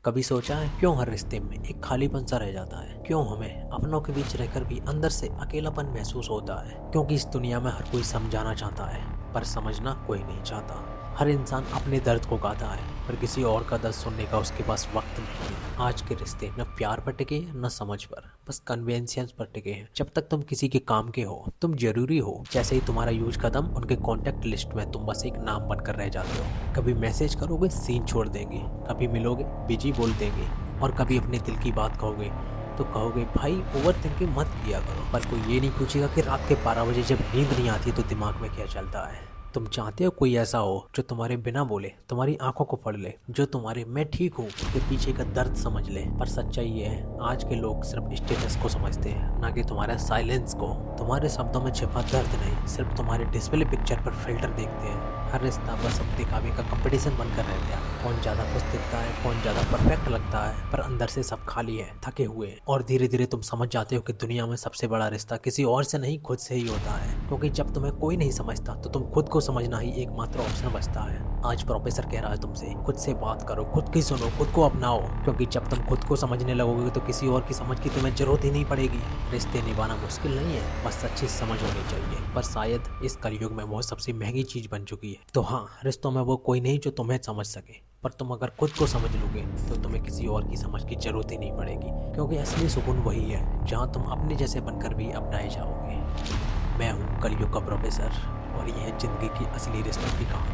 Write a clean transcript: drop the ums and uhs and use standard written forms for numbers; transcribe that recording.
कभी सोचा है क्यों हर रिश्ते में एक खालीपन सा रह जाता है? क्यों हमें अपनों के बीच रहकर भी अंदर से अकेलापन महसूस होता है? क्योंकि इस दुनिया में हर कोई समझाना चाहता है पर समझना कोई नहीं चाहता। हर इंसान अपने दर्द को गाता है पर किसी और का दर्द सुनने का उसके पास वक्त नहीं है। आज के रिश्ते न प्यार पर टिके न समझ पर, बस कन्वेंशियंस पर टिके हैं। जब तक तुम किसी के काम के हो तुम जरूरी हो, जैसे ही तुम्हारा यूज खत्म उनके कॉन्टेक्ट लिस्ट में तुम बस एक नाम बनकर रह जाते हो। कभी मैसेज करोगे सीन छोड़ देंगे, कभी मिलोगे बिजी बोल देंगे और कभी अपने दिल की बात कहोगे तो कहोगे भाई ओवर थिंकिंग मत किया करो। पर कोई ये नहीं पूछेगा कि रात के 12 बजे जब नींद नहीं आती तो दिमाग में क्या चलता है। तुम चाहते हो कोई ऐसा हो जो तुम्हारे बिना बोले तुम्हारी आंखों को पढ़ ले, जो तुम्हारे मैं ठीक हूँ के पीछे का दर्द समझ ले। पर सच्चाई ये है आज के लोग सिर्फ स्टेटस को समझते हैं, ना कि तुम्हारे साइलेंस को। तुम्हारे शब्दों में छिपा दर्द नहीं, सिर्फ तुम्हारे डिस्प्ले पिक्चर पर फिल्टर देखते हैं। हर रिश्ता बस अब दिखावे का कंपटीशन बनकर रह गया। कौन ज्यादा खुश दिखता है, कौन ज्यादा परफेक्ट लगता है, पर अंदर से सब खाली है, थके हुए हैं। और धीरे धीरे तुम समझ जाते हो कि दुनिया में सबसे बड़ा रिश्ता किसी और से नहीं खुद से ही होता है। क्योंकि जब तुम्हें कोई नहीं समझता तो तुम खुद को समझना ही एकमात्र ऑप्शन बचता है। आज प्रोफेसर कह रहा है तुमसे खुद से बात करो, खुद की सुनो, खुद को अपनाओ। क्योंकि जब तुम खुद को समझने लगोगे तो किसी और की समझ की तुम्हें जरूरत ही नहीं पड़ेगी। रिश्ते निभाना मुश्किल नहीं है, बस अच्छी समझ होनी चाहिए। पर शायद इस कलयुग में वो सबसे महंगी चीज बन चुकी है। तो हाँ, रिश्तों में वो कोई नहीं जो तुम्हें समझ सके, पर तुम अगर खुद को समझ लोगे तो तुम्हें किसी और की समझ की जरूरत ही नहीं पड़ेगी। क्योंकि असली सुकून वही है जहाँ तुम अपने जैसे बनकर भी अपनाए जाओगे। मैं हूँ कलयुग का प्रोफेसर और यह है जिंदगी की असली रिश्तों की कहानी।